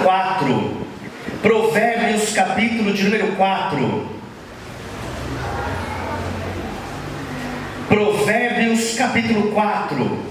4. Provérbios capítulo de número 4. Provérbios capítulo 4.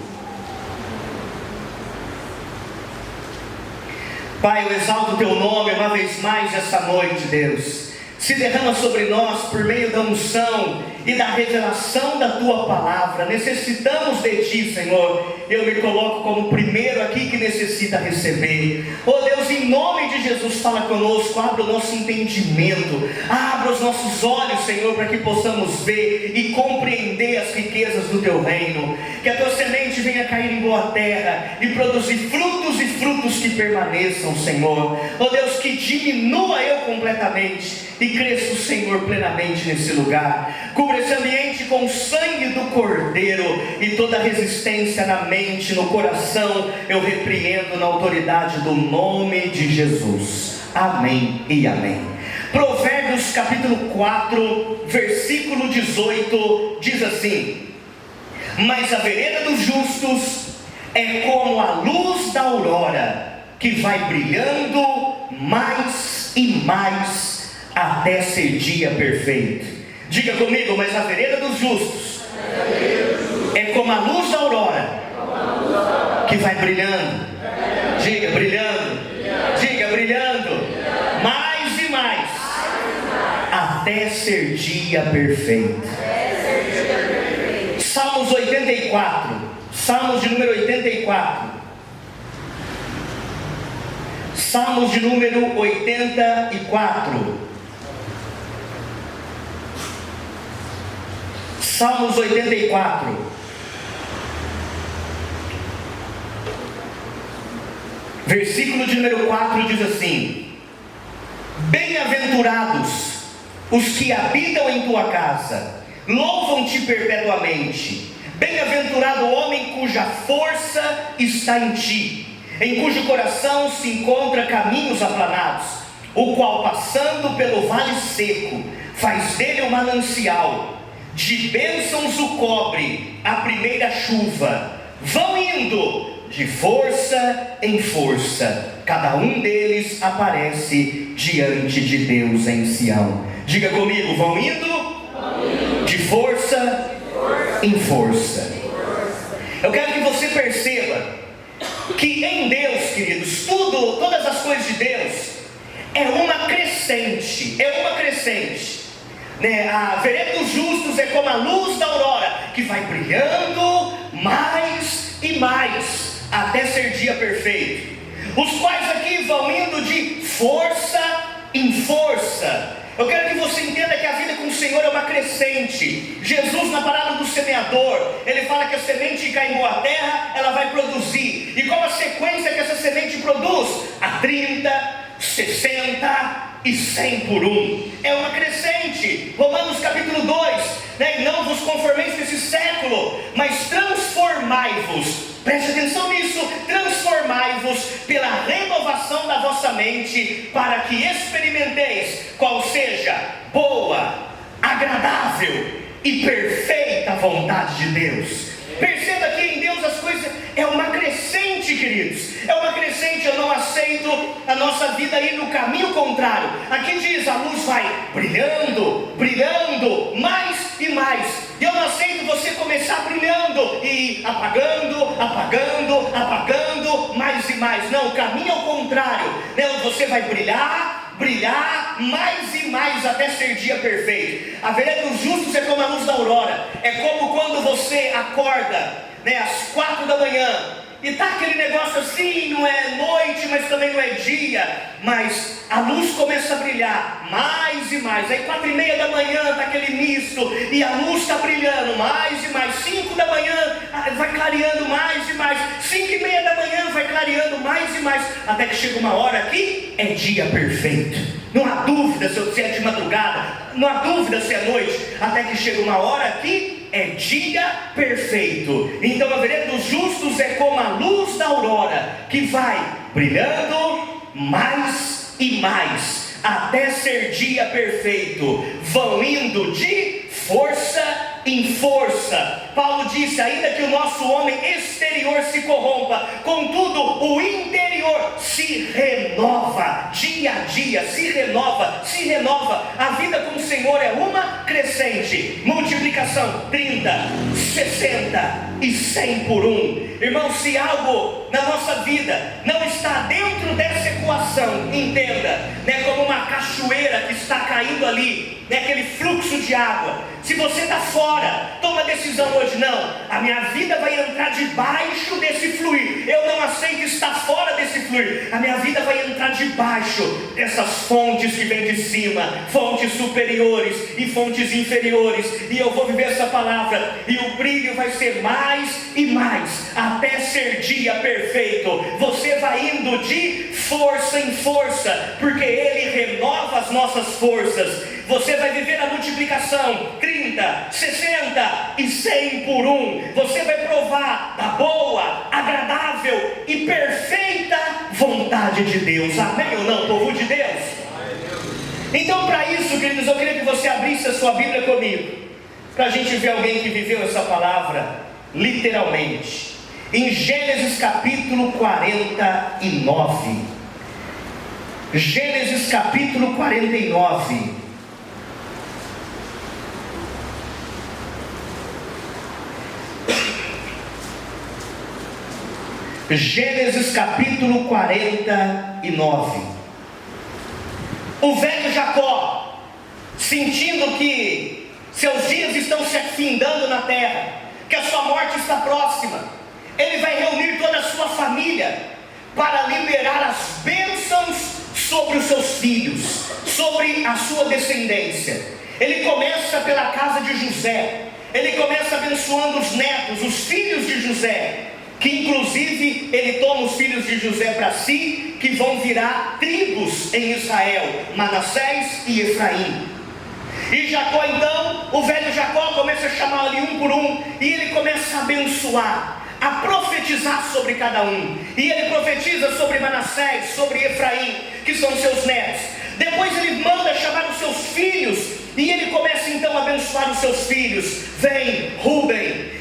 Pai, eu exalto o teu nome uma vez mais essa noite, Deus. Se derrama sobre nós por meio da unção e da revelação da tua palavra. Necessitamos de ti, Senhor. Eu me coloco como o primeiro aqui que necessita receber. Oh Deus, em nome de Jesus, fala conosco, abra o nosso entendimento, abra os nossos olhos, Senhor, para que possamos ver e compreender as riquezas do teu reino. Que a tua semente venha cair em boa terra e produzir frutos e frutos que permaneçam, Senhor. Oh Deus, que diminua eu completamente e cresça o Senhor plenamente nesse lugar. Cubra esse ambiente com o sangue do Cordeiro, e toda resistência na mente, no coração, eu repreendo na autoridade do nome de Jesus. Amém e amém. Provérbios capítulo 4, versículo 18, diz assim: mas a vereda dos justos é como a luz da aurora, que vai brilhando mais e mais até ser dia perfeito. Diga comigo, mas a vereda dos justos é como a luz da aurora, que vai brilhando. Diga, brilhando. Diga, brilhando. Mais e mais até ser dia perfeito. Salmos 84. Salmos de número 84. Salmos de número 84. Salmos 84. Versículo de número 4 diz assim: bem-aventurados os que habitam em tua casa, louvam-te perpetuamente. Bem-aventurado o homem cuja força está em ti, em cujo coração se encontra caminhos aplanados, o qual, passando pelo vale seco, faz dele um manancial. De bênçãos o cobre a primeira chuva. Vão indo de força em força, cada um deles aparece diante de Deus em Sião. Diga comigo, vão indo de força em força. Eu quero que você perceba que em Deus, queridos, todas as coisas de Deus é uma crescente, A vereda dos justos é como a luz da aurora, que vai brilhando mais e mais até ser dia perfeito. Os quais aqui vão indo de força em força. Eu quero que você entenda que a vida com o Senhor é uma crescente. Jesus, na parábola do semeador, ele fala que a semente que cai em boa terra, ela vai produzir. E qual a sequência que essa semente produz? A 30, 60 e 100 por um. É uma crescente. Romanos capítulo 2, E não vos conformeis com esse século, mas transformai-vos. Preste atenção nisso. Transformai-vos pela renovação da vossa mente, para que experimenteis qual seja boa, agradável e perfeita vontade de Deus. Perceba que em Deus as coisas é uma crescente, queridos. É uma crescente. Eu não aceito a nossa vida ir no caminho contrário. Aqui diz, a luz vai brilhando, brilhando, mais e mais. E eu não aceito você começar brilhando e ir apagando, apagando, apagando, mais e mais. Não, o caminho é o contrário. Você vai brilhar, brilhar mais e mais até ser dia perfeito. A vereda dos justos é como a luz da aurora. É como quando você acorda, às 4 da manhã, e tá aquele negócio assim, não é noite, mas também não é dia, mas a luz começa a brilhar mais e mais. Aí 4:30 da manhã tá aquele misto, e a luz está brilhando mais e mais. 5 da manhã vai clareando mais e mais. 5:30 da manhã vai clareando mais e mais, até que chega uma hora que é dia perfeito. Não há dúvida se é de madrugada, não há dúvida se é noite, até que chega uma hora que é dia perfeito. Então a vereda dos justos é como a luz da aurora, que vai brilhando mais e mais até ser dia perfeito. Vão indo de força em força. Paulo disse: ainda que o nosso homem exterior se corrompa, contudo o interior se renova, dia a dia, se renova. A vida com o Senhor é uma crescente, multiplicação, 30, 60 e 100 por 1. Irmão, se algo na nossa vida não está dentro dessa equação, entenda, como uma cachoeira que está caindo ali, aquele fluxo de água. Se você está fora, toma a decisão hoje: não, a minha vida vai entrar debaixo desse fluir. Eu não aceito estar fora desse fluir. A minha vida vai entrar debaixo dessas fontes que vêm de cima, fontes superiores e fontes inferiores, e eu vou viver essa palavra, e o brilho vai ser mais e mais, até ser dia perfeito. Você vai indo de força em força, porque Ele renova as nossas forças. Você vai viver a multiplicação, 30, 60 e 100 por 1. Você vai provar da boa, agradável e perfeita vontade de Deus. Amém ou não, povo de Deus? Então, para isso, queridos, eu queria que você abrisse a sua Bíblia comigo, para a gente ver alguém que viveu essa palavra literalmente. Em Gênesis capítulo 49. Gênesis capítulo 49. Gênesis capítulo 49. O velho Jacó, sentindo que seus dias estão se afindando na terra, que a sua morte está próxima, ele vai reunir toda a sua família para liberar as bênçãos sobre os seus filhos, sobre a sua descendência. Ele começa pela casa de José. Ele começa abençoando os netos, os filhos de José, que inclusive ele toma os filhos de José para si, que vão virar tribos em Israel, Manassés e Efraim. E Jacó, então, o velho Jacó começa a chamar ali um por um, e ele começa a abençoar, a profetizar sobre cada um. E ele profetiza sobre Manassés, sobre Efraim, que são seus netos. Depois ele manda chamar os seus filhos, e ele começa então a abençoar os seus filhos. Vem Rúben,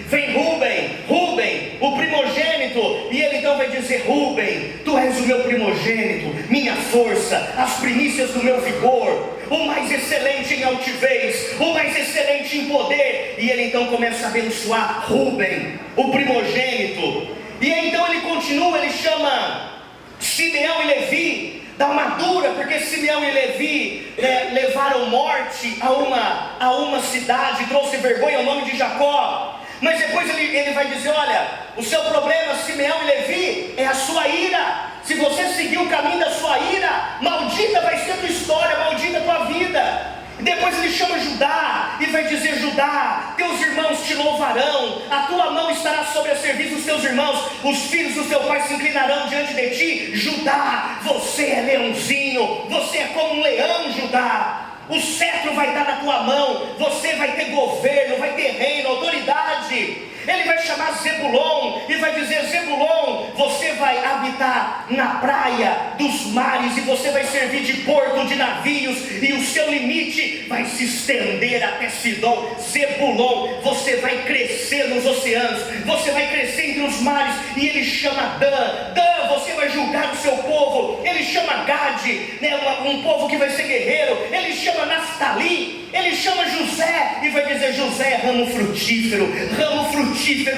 o primogênito. E ele então vai dizer: Rúben, tu és o meu primogênito, minha força, as primícias do meu vigor, o mais excelente em altivez, o mais excelente em poder. E ele então começa a abençoar Rúben, o primogênito. E aí, então ele continua, ele chama Simeão e Levi, dá uma dura, porque Simeão e Levi levaram morte a uma cidade, trouxe vergonha ao nome de Jacó. Mas depois ele vai dizer: olha, o seu problema, Simeão e Levi, é a sua ira. Se você seguir o caminho da sua ira, maldita vai ser a tua história, maldita a tua vida. E depois ele chama Judá e vai dizer: Judá, teus irmãos te louvarão, a tua mão estará sobre a serviço dos teus irmãos, os filhos do teu pai se inclinarão diante de ti. Judá, você é leãozinho, você é como um leão, Judá. O cetro vai estar na tua mão, você vai ter governo, vai ter reino, autoridade. Ele vai chamar Zebulon e vai dizer: Zebulon, você vai habitar na praia dos mares, e você vai servir de porto de navios, e o seu limite vai se estender até Sidom. Zebulon, você vai crescer nos oceanos, você vai crescer entre os mares. E ele chama Dan, você vai julgar o seu povo. Ele chama Gade, um povo que vai ser guerreiro. Ele chama Naftali, ele chama José e vai dizer: José é ramo frutífero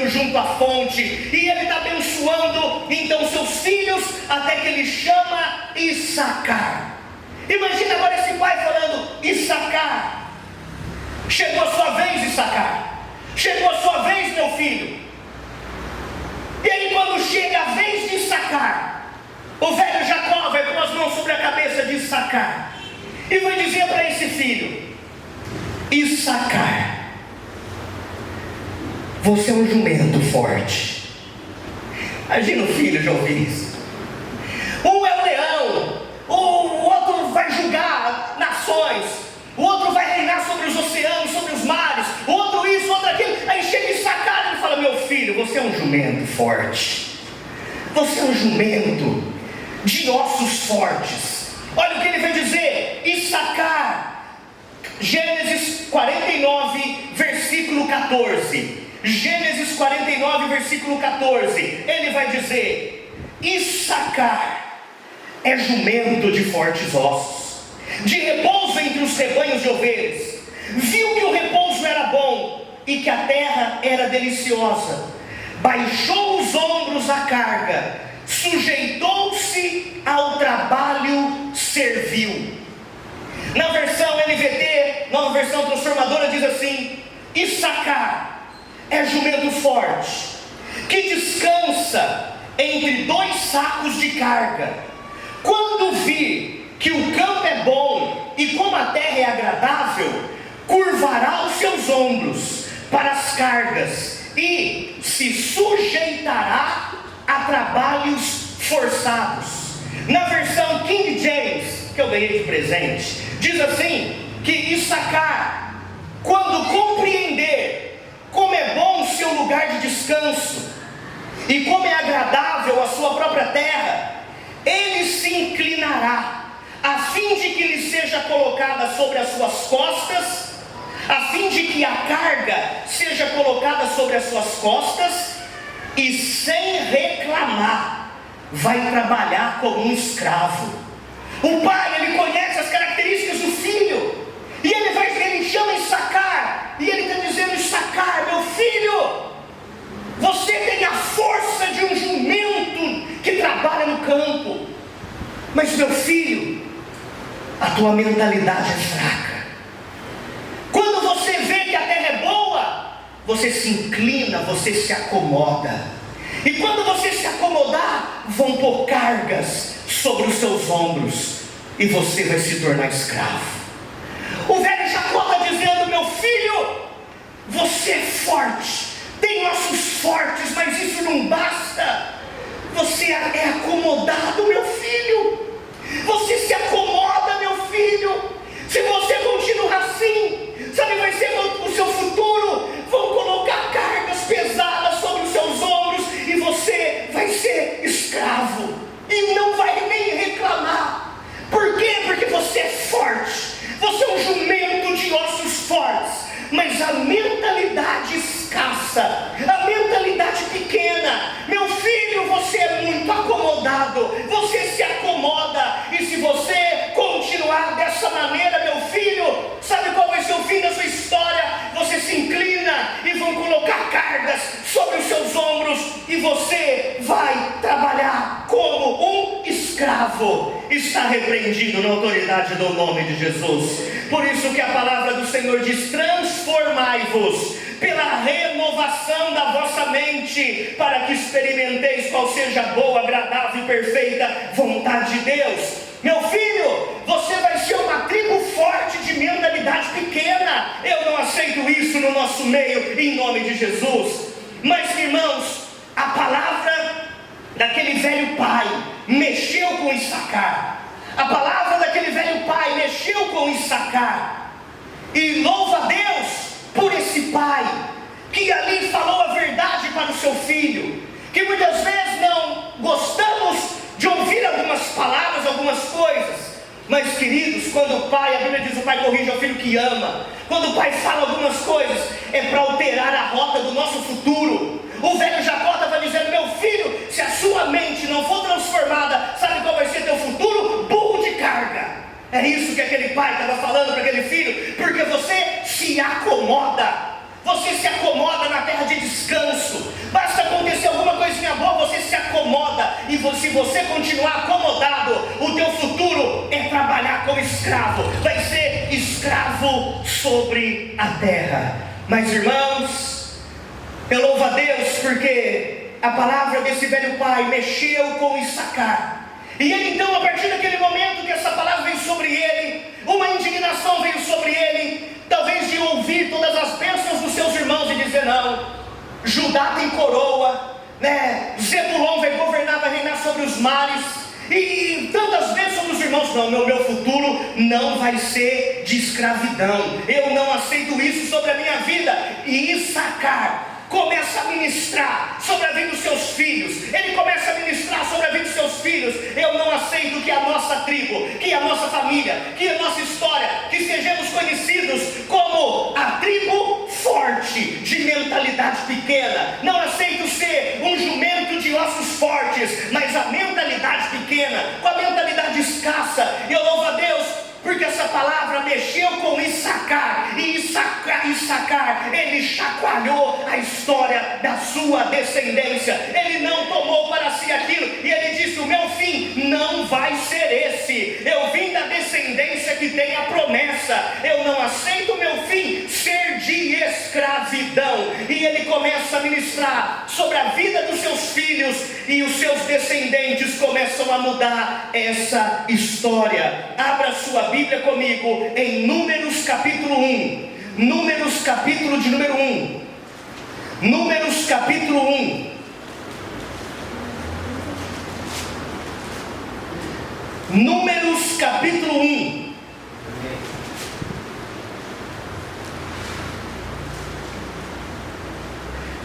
junto à fonte. E ele está abençoando então seus filhos, até que ele chama Issacar. Imagina agora esse pai falando: Issacar, chegou a sua vez, Issacar, chegou a sua vez, meu filho. E aí, quando chega a vez de Issacar, o velho Jacó vai pôr as mãos sobre a cabeça de Issacar e vai dizer para esse filho: Issacar, você é um jumento forte. Imagina o filho já ouvir isso. Um é o leão, o outro vai julgar nações, o outro vai reinar sobre os oceanos, sobre os mares, o outro isso, o outro aquilo. Aí chega Issacar e ele fala: meu filho, você é um jumento forte, você é um jumento de ossos fortes. Olha o que ele vai dizer: Issacar, Gênesis 49, versículo 14. Gênesis 49, versículo 14. Ele vai dizer: Issacar é jumento de fortes ossos, de repouso entre os rebanhos de ovelhas. Viu que o repouso era bom e que a terra era deliciosa. Baixou os ombros à carga, sujeitou-se ao trabalho servil. Na versão NVT, nova versão transformadora, diz assim: Issacar é jumento forte, que descansa entre 2 sacos de carga. Quando vir que o campo é bom e como a terra é agradável, curvará os seus ombros para as cargas e se sujeitará a trabalhos forçados. Na versão King James, que eu ganhei de presente, diz assim: que Issacar, quando compreender como é bom o seu lugar de descanso e como é agradável a sua própria terra, ele se inclinará, a fim de que lhe seja colocada sobre as suas costas, a fim de que a carga seja colocada sobre as suas costas, e sem reclamar, vai trabalhar como um escravo. O pai, ele conhece as características do filho, e ele chama Issacar, e ele está dizendo: Issacar, meu filho, você tem a força de um jumento que trabalha no campo, mas meu filho, a tua mentalidade é fraca. Quando você vê que a terra é boa, você se inclina, você se acomoda, e quando você se acomodar, vão pôr cargas sobre os seus ombros, e você vai se tornar escravo. O velho Jacó está dizendo: meu filho, você é forte, tem ossos fortes, mas isso não basta. Você é acomodado, meu filho. Você se acomoda, meu filho. Se você continuar assim, sabe, vai ser o seu futuro. Vão colocar cargas pesadas sobre os seus ombros e você vai ser escravo e não vai nem reclamar. Por quê? Porque você é forte. Você é um jumento de ossos fortes, mas a mentalidade escassa, a mentalidade pequena. Meu filho, você é muito acomodado, você se acomoda, e se você continuar dessa maneira, meu filho, sabe qual vai ser o fim da sua história? Você se inclina e vão colocar cargas sobre os seus ombros, e você vai trabalhar como um escravo. Está repreendido na autoridade do nome de Jesus. Por isso que a palavra do Senhor diz: transformai-vos pela renovação da vossa mente, para que experimenteis qual seja a boa, agradável e perfeita vontade de Deus. Meu filho, você vai ser uma tribo forte de mentalidade pequena. Eu não aceito isso no nosso meio, em nome de Jesus. Mas, irmãos, a palavra daquele velho pai mexeu com Issacar. A palavra daquele velho pai mexeu com Issacar. E louva a Deus por esse pai que ali falou a verdade para o seu filho. Que muitas vezes não gostamos de ouvir algumas palavras, algumas coisas, mas, queridos, quando o pai, a Bíblia diz: o pai corrige ao filho que ama. Quando o pai fala algumas coisas, é para alterar a rota do nosso futuro. O velho Jacó estava dizendo: meu filho, se a sua mente não for transformada, sabe qual vai ser teu futuro? Burro de carga. É isso que aquele pai estava falando para aquele filho, porque você se acomoda. Você se acomoda na terra de descanso. Basta acontecer alguma coisinha boa, você se acomoda. E se você continuar acomodado, o teu futuro é trabalhar como escravo. Vai ser escravo sobre a terra. Mas, irmãos, eu louvo a Deus porque a palavra desse velho pai mexeu com Issacar. E ele então, a partir daquele momento que essa palavra veio sobre ele, uma indignação veio sobre ele, talvez de ouvir todas as bênçãos dos seus irmãos e dizer: não, Judá tem coroa, né? Zebulon vai governar, vai reinar sobre os mares, e tantas bênçãos dos irmãos. Não, meu futuro não vai ser de escravidão, eu não aceito isso sobre a minha vida. E Issacar começa a ministrar sobre a vida dos seus filhos. Ele começa a ministrar sobre a vida dos seus filhos. Eu não aceito que a nossa tribo, que a nossa família, que a nossa história, que sejamos conhecidos como a tribo forte, de mentalidade pequena. Não aceito ser um jumento de ossos fortes, mas a mentalidade pequena, com a mentalidade escassa. E eu louvo a Deus, porque essa palavra mexeu com Issacar, e Issacar, ele chacoalhou a história da sua descendência. Ele não tomou para si aquilo, e ele disse: o meu fim não vai ser esse. Eu vim da descendência que tem a promessa. Eu não aceito o meu fim ser de escravidão. E ele começa a ministrar sobre a vida dos seus filhos, e os seus descendentes começam a mudar essa história. Abra sua Bíblia comigo em Números capítulo 1. Números capítulo de número 1. Números capítulo 1. Números capítulo 1.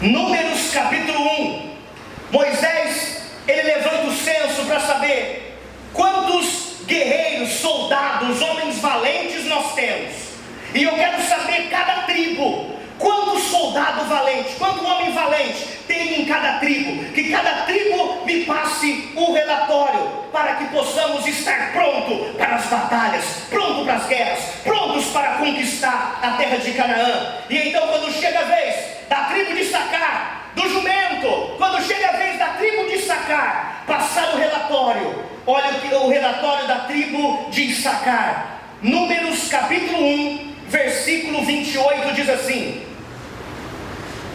Números capítulo 1. Moisés, ele levanta o censo para saber quantos guerreiros, soldados, homens valentes nós temos. E eu quero saber cada tribo, quanto soldado valente, quanto homem valente tem em cada tribo. Que cada tribo me passe um relatório, para que possamos estar pronto para as batalhas, pronto para as guerras, prontos para conquistar a terra de Canaã. E então, quando chega a vez da tribo de Issacar, do jumento, quando chega a vez da tribo de Issacar passar o relatório, olha o relatório da tribo de Issacar. Números capítulo 1, versículo 28 diz assim: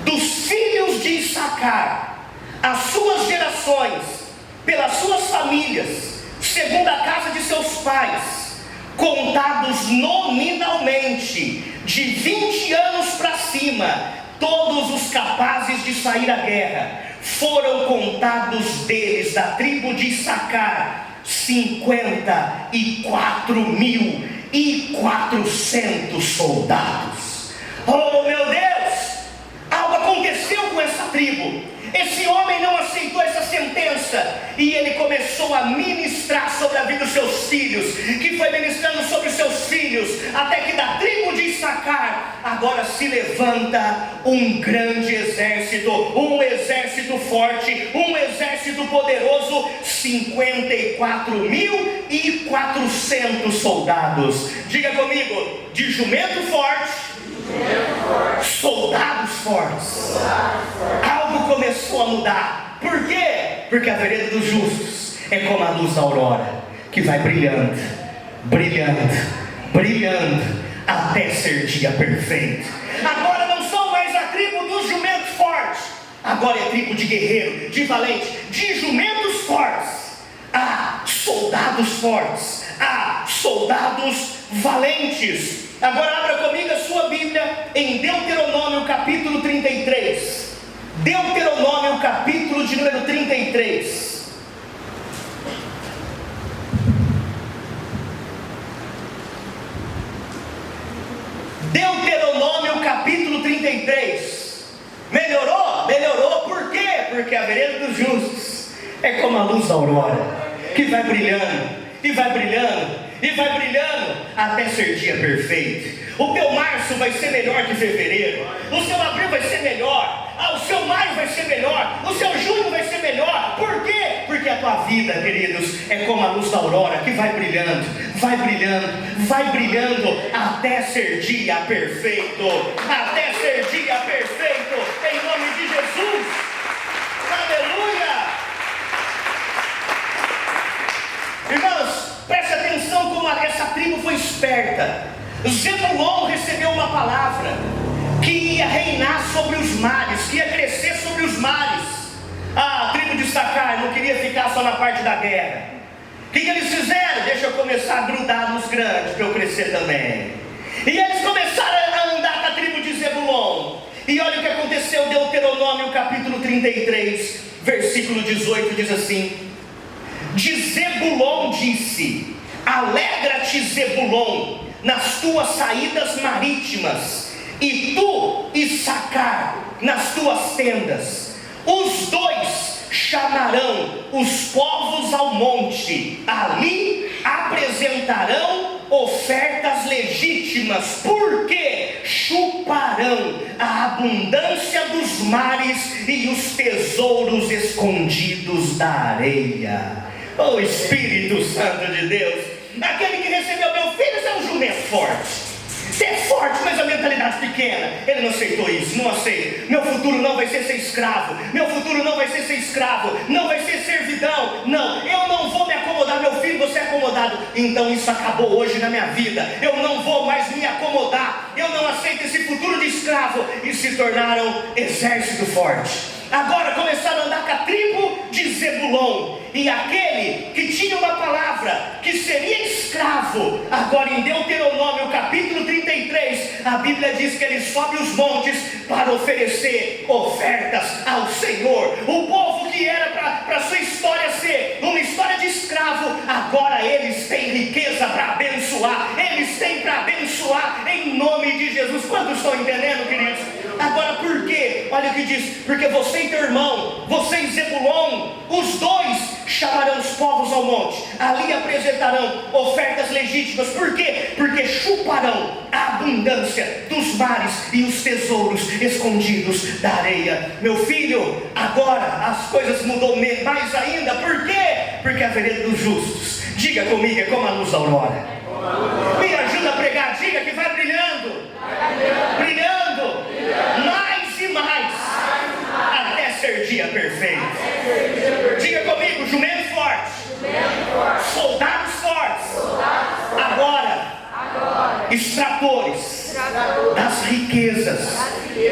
dos filhos de Issacar, as suas gerações, pelas suas famílias, segundo a casa de seus pais, contados nominalmente, de 20 anos para cima, todos os capazes de sair à guerra, foram contados deles, da tribo de Issacar, 54.400 soldados. Oh meu Deus, algo aconteceu com essa tribo. Esse homem não aceitou essa sentença, e ele começou a ministrar sobre a vida dos seus filhos, que foi ministrando sobre os seus filhos, até que da tribo de Issacar agora se levanta um grande exército, um exército forte, um exército poderoso, 54.400 soldados. Diga comigo: de jumento forte, soldados fortes. Algo começou a mudar. Por quê? Porque a vereda dos justos é como a luz da aurora, que vai brilhando, brilhando, brilhando, até ser dia perfeito. Agora não são mais a tribo dos jumentos fortes, agora é tribo de guerreiro, de valente, de jumentos fortes. Há soldados fortes, há soldados valentes. Agora abra comigo a sua Bíblia em Deuteronômio capítulo 33. Deuteronômio capítulo de número 33. Deuteronômio capítulo 33. Melhorou? Melhorou. Por quê? Porque a vereda dos justos é como a luz da aurora, que vai brilhando, e vai brilhando, e vai brilhando, até ser dia perfeito. O teu março vai ser melhor que fevereiro, o seu abril vai ser melhor, o seu maio vai ser melhor, o seu junho vai ser melhor. Por quê? Porque a tua vida, queridos, é como a luz da aurora, que vai brilhando, vai brilhando, vai brilhando, até ser dia perfeito, até ser dia perfeito, em nome de Jesus. Aleluia! Irmãos, preste atenção como essa tribo foi esperta. Zebulon recebeu uma palavra que ia reinar sobre os mares, que ia crescer sobre os mares. A tribo de Issacar não queria ficar só na parte da guerra. O que eles fizeram? Deixa eu começar a grudar nos grandes para eu crescer também. E eles começaram a andar com a tribo de Zebulon. E olha o que aconteceu. Deuteronômio capítulo 33, versículo 18 diz assim: de Zebulon alegra-te, Zebulon, nas tuas saídas marítimas, e tu, Issacar, nas tuas tendas. Os dois chamarão os povos ao monte, ali apresentarão ofertas legítimas, porque chuparão a abundância dos mares e os tesouros escondidos da areia. Oh Espírito Santo de Deus, aquele que recebeu meu filho é um jumento forte. Você é forte, mas a mentalidade pequena. Ele não aceitou isso, não aceita. Meu futuro não vai ser escravo. Meu futuro não vai ser escravo. Não vai ser servidão. Não, eu não vou me acomodar. Meu filho, você é acomodado. Então isso acabou hoje na minha vida. Eu não vou mais me acomodar. Eu não aceito esse futuro de escravo. E se tornaram exército forte. Agora começaram a andar com a tribo de Zebulon. E aquele que tinha uma palavra, que seria escravo, agora em Deuteronômio capítulo 33, a Bíblia diz que ele sobe os montes para oferecer ofertas ao Senhor. O povo que era para sua história ser uma história de escravo, agora eles têm riqueza para abençoar. Eles têm para abençoar em nome de Jesus. Quantos estão entendendo, queridos? Agora por quê? Olha o que diz: porque você e teu irmão, você e Zebulon, os dois chamarão os povos ao monte, ali apresentarão ofertas legítimas. Por quê? Porque chuparão a abundância dos mares e os tesouros escondidos da areia. Meu filho, agora as coisas mudou mais ainda. Por quê? Porque a vereda dos justos, diga comigo, é como a luz da aurora. Me ajuda a pregar, diga que vai brilhando, brilhando, mais e mais, até ser dia perfeito. Diga comigo, jumento forte, soldados fortes, agora extratores das riquezas,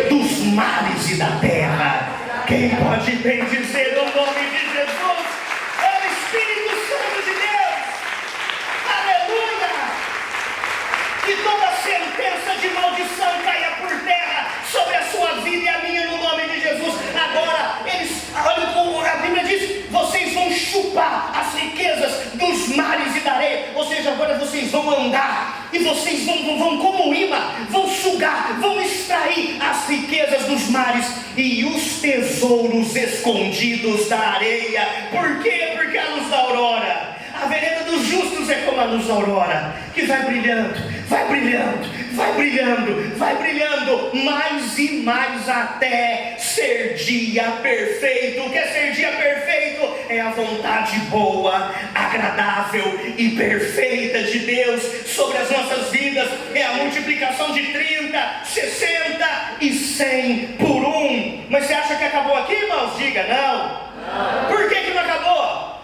dos mares e da terra. Quem pode bem dizer o nome de Jesus? É o Espírito Santo de Deus. Aleluia! Que toda sentença de maldição caia por terra sobre a sua vida e a minha, no nome de Jesus. Agora, olha como a Bíblia diz: vocês vão chupar as riquezas dos mares e da areia. Ou seja, agora vocês vão andar e vocês vão como imã, vão sugar, vão extrair as riquezas dos mares e os tesouros escondidos da areia. Por quê? Porque a luz da aurora, a vereda dos justos é como a luz da aurora, que vai brilhando, vai brilhando, vai brilhando, vai brilhando, mais e mais até ser dia perfeito. O que é ser dia perfeito? É a vontade boa, agradável e perfeita de Deus sobre as nossas vidas. É a multiplicação de 30, 60 e 100 por 1. Mas você acha que acabou aqui, irmãos? Diga não. Por que não acabou?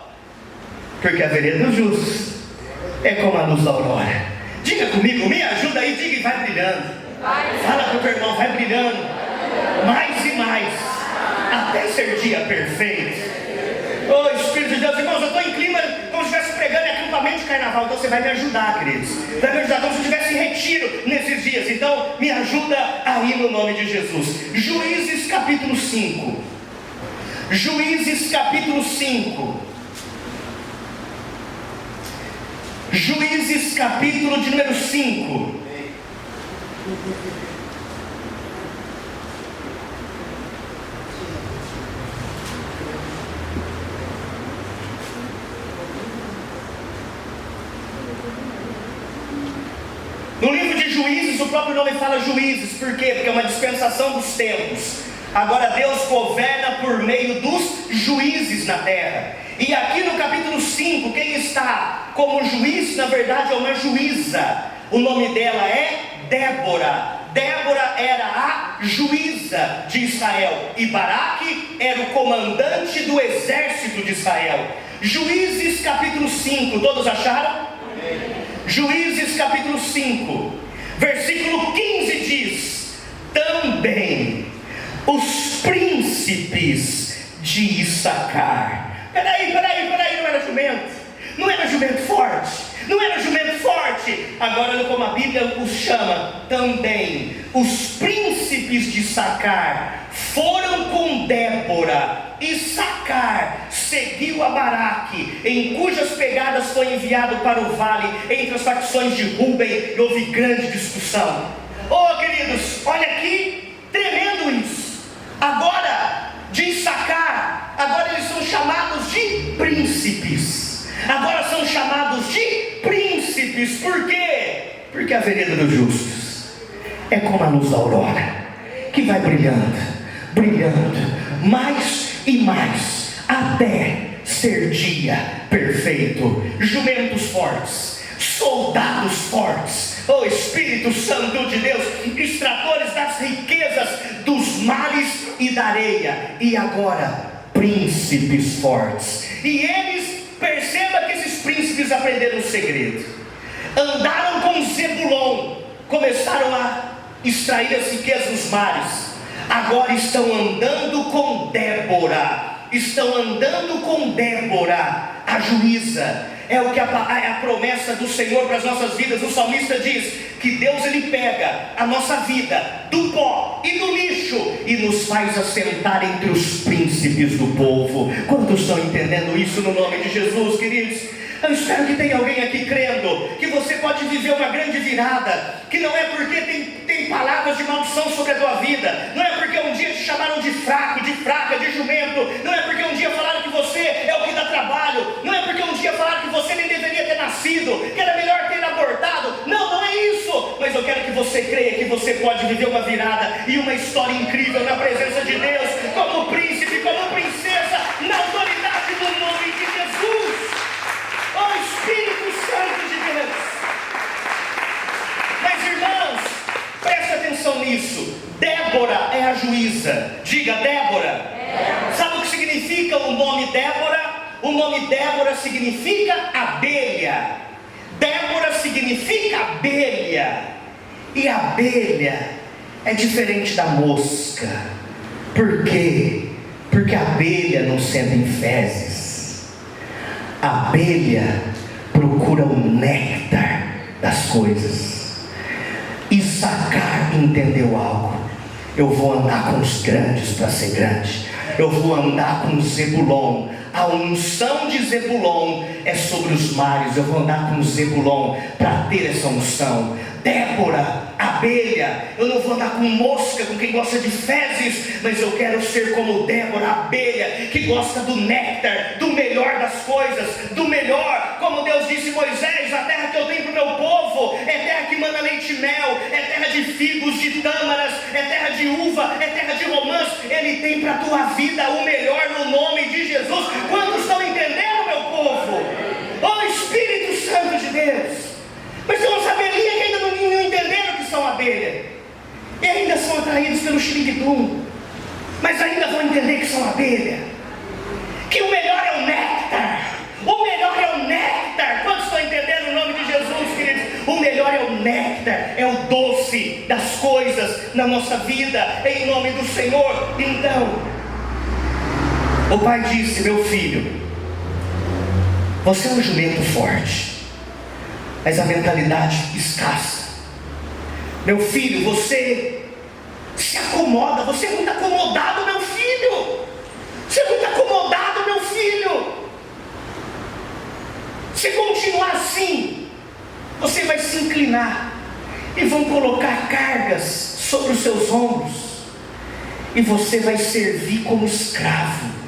Porque a vereda dos justos é como a luz da aurora. Diga comigo, me ajuda aí, diga e vai brilhando. Fala para o teu irmão, vai brilhando, mais e mais, até ser dia perfeito. Oh Espírito de Deus, irmãos, eu estou em clima como se estivesse pregando em acampamento de carnaval. Então você vai me ajudar, queridos. Vai me ajudar como se eu estivesse em retiro nesses dias. Então me ajuda aí no nome de Jesus. Juízes capítulo 5. Juízes capítulo 5. Juízes capítulo de número 5. No livro de Juízes, o próprio nome fala juízes. Por quê? Porque é uma dispensação dos tempos. Agora Deus governa por meio dos juízes na terra. E aqui no capítulo 5, quem está como juiz, na verdade é uma juíza. O nome dela é Débora. Débora era a juíza de Israel e Baraque era o comandante do exército de Israel. Juízes capítulo 5, todos acharam? Juízes capítulo 5, versículo 15 diz: também os príncipes de Issacar. Peraí, não era jumento? Não era jumento forte? Não era jumento forte? Agora olha como a Bíblia os chama. Também os príncipes de Issacar foram com Débora. Issacar seguiu a Baraque, em cujas pegadas foi enviado para o vale, entre as facções de Ruben, e houve grande discussão. Oh, queridos, olha aqui, tremendo isso. Agora, de Issacar, agora eles são chamados de príncipes. Agora são chamados de príncipes. Por quê? Porque a vereda dos justos é como a luz da aurora, que vai brilhando, brilhando, mais e mais, até ser dia perfeito. Jumentos fortes, soldados fortes, oh Espírito Santo de Deus, extratores das riquezas, dos mares e da areia, e agora príncipes fortes. E eles, perceba que esses príncipes aprenderam um segredo, andaram com Zebulon, começaram a extrair as riquezas dos mares, agora estão andando com Débora. Estão andando com Débora, a juíza. É o que a promessa do Senhor para as nossas vidas. O salmista diz que Deus, ele pega a nossa vida do pó e do lixo e nos faz assentar entre os príncipes do povo. Quantos estão entendendo isso no nome de Jesus, queridos? Eu espero que tenha alguém aqui crendo que você pode viver uma grande virada, que não é porque tem palavras de maldição sobre a tua vida, não é porque um dia te chamaram de fraco, de fraca, de jumento, não é porque um dia falaram que você é o que dá trabalho, não é porque um dia falaram que você nem deveria ter nascido, que era melhor ter abortado. Não é isso. Mas eu quero que você creia que você pode viver uma virada e uma história incrível na presença de Deus, como príncipe, como princesa, na autoridade do nome de Jesus. Oh Espírito Santo de Deus. Mas irmãos, preste atenção nisso. Débora é a juíza. Diga, Débora. Sabe o que significa o nome Débora? O nome Débora significa abelha. Débora significa abelha. E abelha é diferente da mosca. Por quê? Porque a abelha não senta em fezes. A abelha procura o néctar das coisas. Issacar entendeu algo. Eu vou andar com os grandes para ser grande. Eu vou andar com Zebulon. A unção de Zebulon é sobre os mares. Eu vou andar com Zebulon para ter essa unção. Débora, abelha. Eu não vou andar com mosca, com quem gosta de fezes, mas eu quero ser como Débora, abelha, que gosta do néctar, do melhor das coisas, do melhor. Como Deus disse a Moisés: a terra que eu tenho para o meu povo é terra que manda leite e mel, é terra de figos, de tâmaras, é terra de uva, é terra de romãs. Ele tem para a tua vida o melhor no nome de Jesus. Quantos estão entendendo, meu povo? Oh Espírito Santo de Deus. Mas tem umas abelhinhas que ainda não entenderam que são abelha, e ainda são atraídos pelo xiriguidum, mas ainda vão entender que são abelha, que o melhor é o néctar. O melhor é o néctar. Quantos estão entendendo o nome de Jesus, queridos? O melhor é o néctar, é o doce das coisas na nossa vida, em nome do Senhor. Então, o pai disse: meu filho, você é um jumento forte, mas a mentalidade escassa. Meu filho, você se acomoda, você é muito acomodado, meu filho. Você é muito acomodado, meu filho. Se continuar assim, você vai se inclinar e vão colocar cargas sobre os seus ombros, e você vai servir como escravo.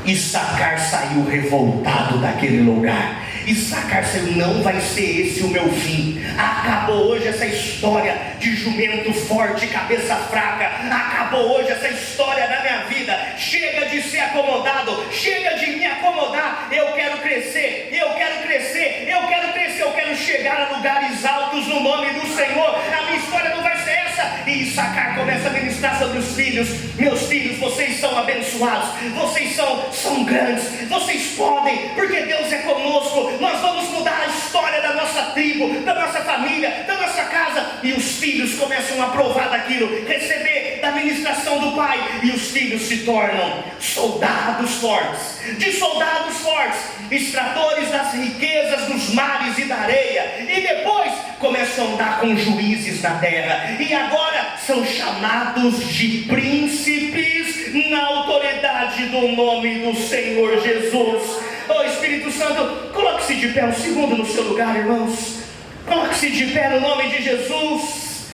Issacar saiu revoltado daquele lugar. Issacar saiu: não vai ser esse o meu fim. Acabou hoje essa história de jumento forte, cabeça fraca. Acabou hoje essa história da minha vida. Chega de ser acomodado, chega de me acomodar. Eu quero crescer, eu quero crescer, eu quero crescer, eu quero chegar a lugares altos no nome do Senhor. A minha história não vai ser essa. E Issacar começa a ministrar sobre os filhos: meus filhos, vocês são abençoados, vocês são grandes, vocês podem, porque Deus é conosco. Nós vamos mudar a história da nossa tribo, da nossa família, da nossa casa. E os filhos começam a provar daquilo, receber da ministração do pai, e os filhos se tornam soldados fortes. De soldados fortes, extratores das riquezas dos mares e da areia, e depois começam a andar com juízes na terra, e agora são chamados de príncipes na autoridade do nome do Senhor Jesus. Oh Espírito Santo, coloque-se de pé um segundo no seu lugar, irmãos. Coloque-se de pé no nome de Jesus.